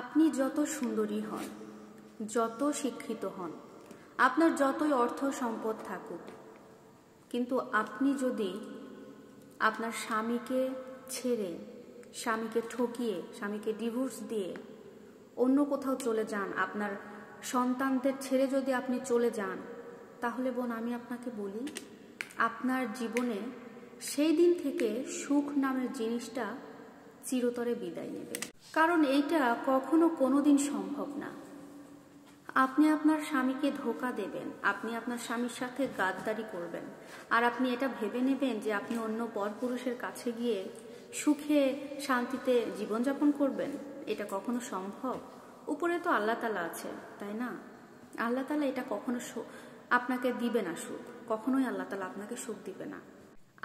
আপনি যত সুন্দরী হন, যত শিক্ষিত হন, আপনার যতই অর্থ সম্পদ থাকুক, কিন্তু আপনি যদি আপনার স্বামীকে ছেড়ে, স্বামীকে ঠকিয়ে, স্বামীকে ডিভোর্স দিয়ে অন্য কোথাও চলে যান, আপনার সন্তানদের ছেড়ে যদি আপনি চলে যান, তাহলে বোন আমি আপনাকে বলি, আপনার জীবনে সেই দিন থেকে সুখ নামের জিনিসটা চিরতরে বিদায় নেবে। কারণ এইটা কখনো কোনোদিন সম্ভব না। আপনি আপনার স্বামীকে ধোঁকা দেবেন, আপনি আপনার স্বামীর সাথে গাদ্দারি করবেন, আর আপনি এটা ভেবে নেবেন যে আপনি অন্য পরপুরুষের কাছে গিয়ে সুখে শান্তিতে জীবনযাপন করবেন। এটা কখনো সম্ভব? উপরে তো আল্লাহ তাআলা আছে, তাই না? আল্লাহ তাআলা এটা কখনো আপনাকে দিবে না সুখ, কখনোই আল্লাহ তাআলা আপনাকে সুখ দিবে না।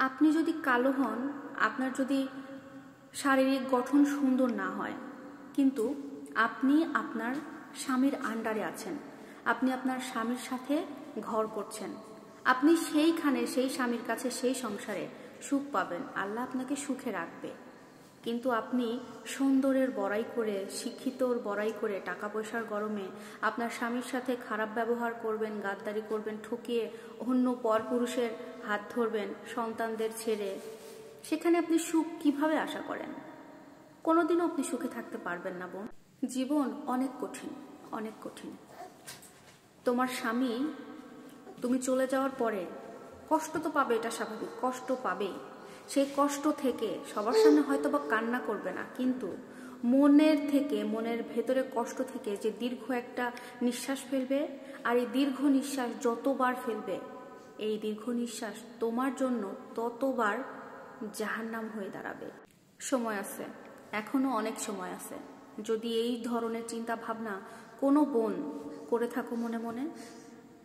আপনি যদি কালো হন, আপনার যদি শারীরিক গঠন সুন্দর না হয়, কিন্তু আপনি আপনার স্বামীর আন্ডারে আছেন, আপনি আপনার স্বামীর সাথে ঘর করছেন, আপনি সেইখানে সেই স্বামীর কাছে সেই সংসারে সুখ পাবেন, আল্লাহ আপনাকে সুখে রাখবে। কিন্তু আপনি সুন্দরের বড়াই করে, শিক্ষিতর বড়াই করে, টাকা পয়সার গরমে আপনার স্বামীর সাথে খারাপ ব্যবহার করবেন, গাদ্দারি করবেন, ঠকিয়ে অন্য পরপুরুষের হাত ধরবেন, সন্তানদের ছেড়ে, সেখানে আপনি সুখ কিভাবে আশা করেন? কোনোদিনও আপনি সুখে থাকতে পারবেন না বোন। জীবন অনেক কঠিন, অনেক কঠিন। তোমার স্বামী তুমি চলে যাওয়ার পরে কষ্ট তো পাবে, এটা স্বাভাবিক, কষ্ট পাবেই। সেই কষ্ট থেকে সবার সামনে হয়তো বা কান্না করবে না, কিন্তু মনের থেকে, মনের ভেতরে কষ্ট থেকে যে দীর্ঘ একটা নিঃশ্বাস ফেলবে, আর এই দীর্ঘ নিঃশ্বাস যতবার ফেলবে, এই দীর্ঘ নিঃশ্বাস তোমার জন্য ততবার জাহান্নাম হয়ে দাঁড়াবে। সময় আছে, এখনো অনেক সময় আছে। যদি এই ধরনের চিন্তা ভাবনা কোনো বোন করে থাকো মনে মনে,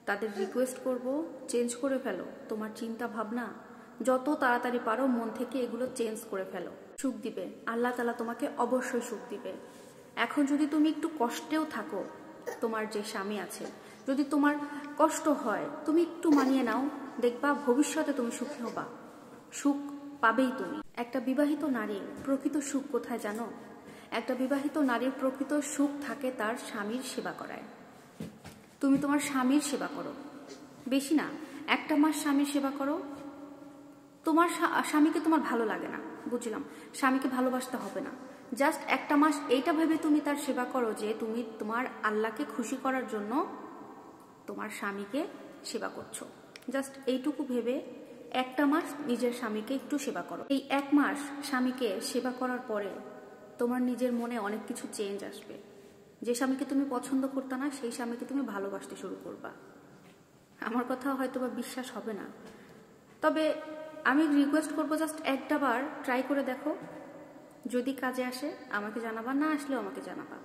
তাদের রিকোয়েস্ট করব, চেঞ্জ করে ফেলো তোমার চিন্তা ভাবনা। যত তাড়াতাড়ি পারো মন থেকে এগুলো চেঞ্জ করে ফেলো। সুখ দিবে আল্লাহ তাআলা, তোমাকে অবশ্যই সুখ দিবে। এখন যদি তুমি একটু কষ্টেও থাকো, তোমার যে স্বামী আছে, যদি তোমার কষ্ট হয়, তুমি একটু মানিয়ে নাও, দেখবা ভবিষ্যতে তুমি সুখী হবা, সুখ পাবেই তুমি। একটা বিবাহিত নারীর প্রকৃত সুখ কোথায় জানো? একটা বিবাহিত নারীর প্রকৃত সুখ থাকে তার স্বামীর সেবা করায়। তুমি তোমার স্বামীর সেবা করো, বেশি না, 1 মাস স্বামীর সেবা করো। তোমার স্বামীকে তোমার ভালো লাগে না, বুঝলাম, স্বামীকে ভালোবাসতে হবে না, জাস্ট 1 মাস এইটা ভেবে তুমি তার সেবা করো যে তুমি তোমার আল্লাহকে খুশি করার জন্য তোমার স্বামীকে সেবা করছো। জাস্ট এইটুকু ভেবে 1 মাস নিজের স্বামীকে একটু সেবা করো। এই 1 মাস স্বামীকে সেবা করার পরে তোমার নিজের মনে অনেক কিছু চেঞ্জ আসবে। যে স্বামীকে তুমি পছন্দ করতে না, সেই স্বামীকে তুমি ভালোবাসতে শুরু করবা। আমার কথা হয়তো বা বিশ্বাস হবে না, তবে আমি রিকোয়েস্ট করবো, জাস্ট একটা বার ট্রাই করে দেখো। যদি কাজে আসে আমাকে জানাবা, না আসলেও আমাকে জানাবা।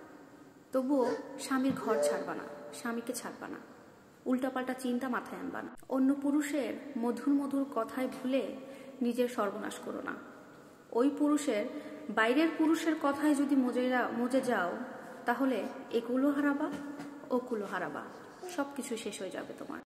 তবুও স্বামীর ঘর ছাড়বা না, স্বামীকে ছাড়বা না, উল্টাপাল্টা চিন্তা মাথায় আনবা না। অন্য পুরুষের মধুর মধুর কথায় ভুলে নিজের সর্বনাশ করো না। ওই পুরুষের, বাইরের পুরুষের কথায় যদি মজে যাও, তাহলে এগুলো হারাবা, ওগুলো হারাবা, সবকিছু শেষ হয়ে যাবে তোমার।